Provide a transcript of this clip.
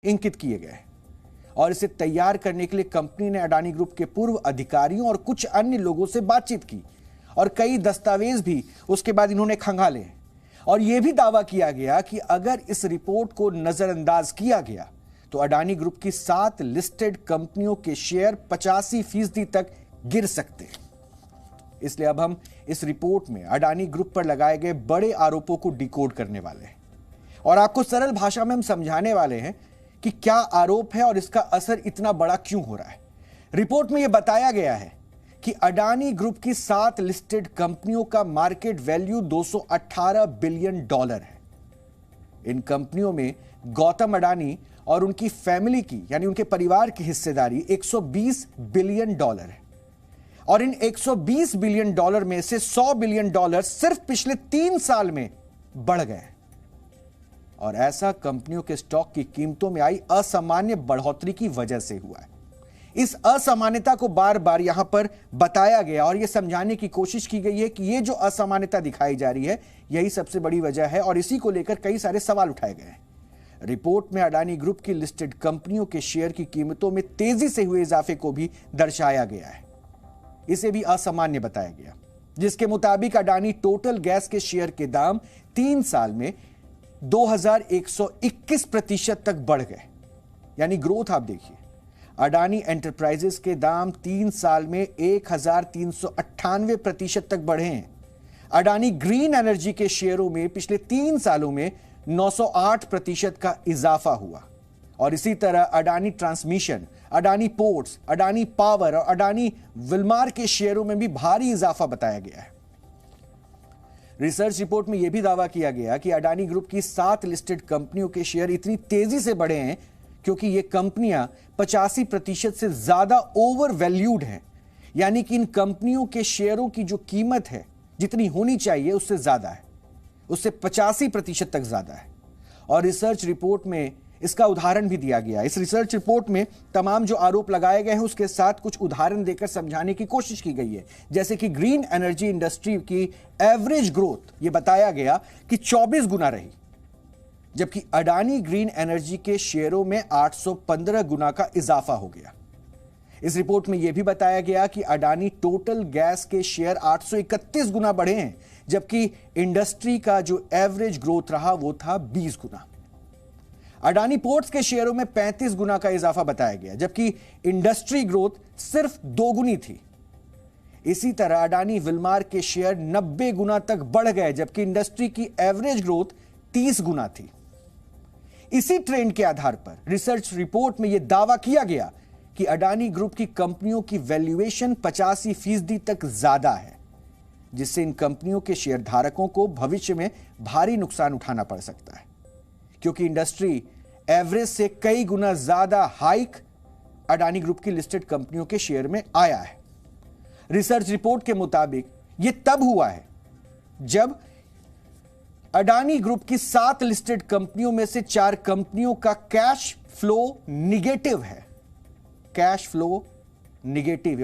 इंकित किए गए और इसे तैयार करने के लिए कंपनी ने अडानी ग्रुप के पूर्व अधिकारियों और कुछ अन्य लोगों से बातचीत की और कई दस्तावेज भी उसके बाद इन्होंने खंगाले और यह भी दावा किया गया कि अगर इस रिपोर्ट को नजरअंदाज किया गया तो अडानी ग्रुप की 7 लिस्टेड कंपनियों के शेयर 85% तक गिर सकते हैं। इसलिए अब हम इस रिपोर्ट में अडानी ग्रुप पर लगाए गए बड़े आरोपों को डिकोड करने वाले हैं और आपको सरल भाषा में हम समझाने वाले हैं कि क्या आरोप है और इसका असर इतना बड़ा क्यों हो रहा है। रिपोर्ट में यह बताया गया है कि अडानी ग्रुप की 7 लिस्टेड कंपनियों का मार्केट वैल्यू $218 बिलियन है। इन कंपनियों में गौतम अडानी और उनकी फैमिली की यानी उनके परिवार की हिस्सेदारी $120 बिलियन है और इन $120 बिलियन में से $100 बिलियन सिर्फ पिछले 3 साल में बढ़ गए और ऐसा कंपनियों के स्टॉक की कीमतों में आई असामान्य बढ़ोतरी की वजह से हुआ है। इस असामान्यता को बार बार यहां पर बताया गया और यह समझाने की कोशिश की गई है कि यह जो असामान्यता दिखाई जा रही है यही सबसे बड़ी वजह है और इसी को लेकर कई सारे सवाल उठाए गए हैं। रिपोर्ट में अडानी ग्रुप की लिस्टेड कंपनियों के शेयर की कीमतों में तेजी से हुए इजाफे को भी दर्शाया गया है। इसे भी असामान्य बताया गया, जिसके मुताबिक अडानी टोटल गैस के शेयर के दाम 3 साल में 2121% तक बढ़ गए। यानी ग्रोथ आप देखिए, अडानी एंटरप्राइजेस के दाम 3 साल में 1398% तक बढ़े हैं। अडानी ग्रीन एनर्जी के शेयरों में पिछले 3 सालों में 908% का इजाफा हुआ और इसी तरह Adani transmission, Adani ports, Adani power और अडानी विल्मार के शेयरों में भी भारी इजाफा बताया गया है। रिसर्च रिपोर्ट में यह भी दावा किया गया कि अडानी ग्रुप की 7 लिस्टेड कंपनियों के शेयर इतनी तेजी से बढ़े हैं क्योंकि ये कंपनियां 85% से ज्यादा ओवर वैल्यूड हैं। यानी कि इन कंपनियों के शेयरों की जो कीमत है जितनी होनी चाहिए उससे ज्यादा है, उससे 85% तक ज्यादा है। और रिसर्च रिपोर्ट में इसका उदाहरण भी दिया गया। इस रिसर्च रिपोर्ट में तमाम जो आरोप लगाए गए हैं उसके साथ कुछ उदाहरण देकर समझाने की कोशिश की गई है। जैसे कि ग्रीन एनर्जी इंडस्ट्री की एवरेज ग्रोथ यह बताया गया कि 24 गुना रही, जबकि अडानी ग्रीन एनर्जी के शेयरों में 815 गुना का इजाफा हो गया। इस रिपोर्ट में यह भी बताया गया कि अडानी टोटल गैस के शेयर 831 गुना बढ़े हैं, जबकि इंडस्ट्री का जो एवरेज ग्रोथ रहा वो था 20 गुना। अडानी पोर्ट्स के शेयरों में 35 गुना का इजाफा बताया गया, जबकि इंडस्ट्री ग्रोथ सिर्फ 2 गुनी थी। इसी तरह अडानी विल्मार के शेयर 90 गुना तक बढ़ गए, जबकि इंडस्ट्री की एवरेज ग्रोथ 30 गुना थी। इसी ट्रेंड के आधार पर रिसर्च रिपोर्ट में यह दावा किया गया कि अडानी ग्रुप की कंपनियों की वैल्यूएशन 85% तक ज्यादा है, जिससे इन कंपनियों के शेयर धारकों को भविष्य में भारी नुकसान उठाना पड़ सकता है, क्योंकि इंडस्ट्री एवरेज से कई गुना ज्यादा हाइक अडानी ग्रुप की लिस्टेड कंपनियों के शेयर में आया है। रिसर्च रिपोर्ट के मुताबिक यह तब हुआ है जब अडानी ग्रुप की 7 लिस्टेड कंपनियों में से 4 कंपनियों का कैश फ्लो निगेटिव है। Cash flow negative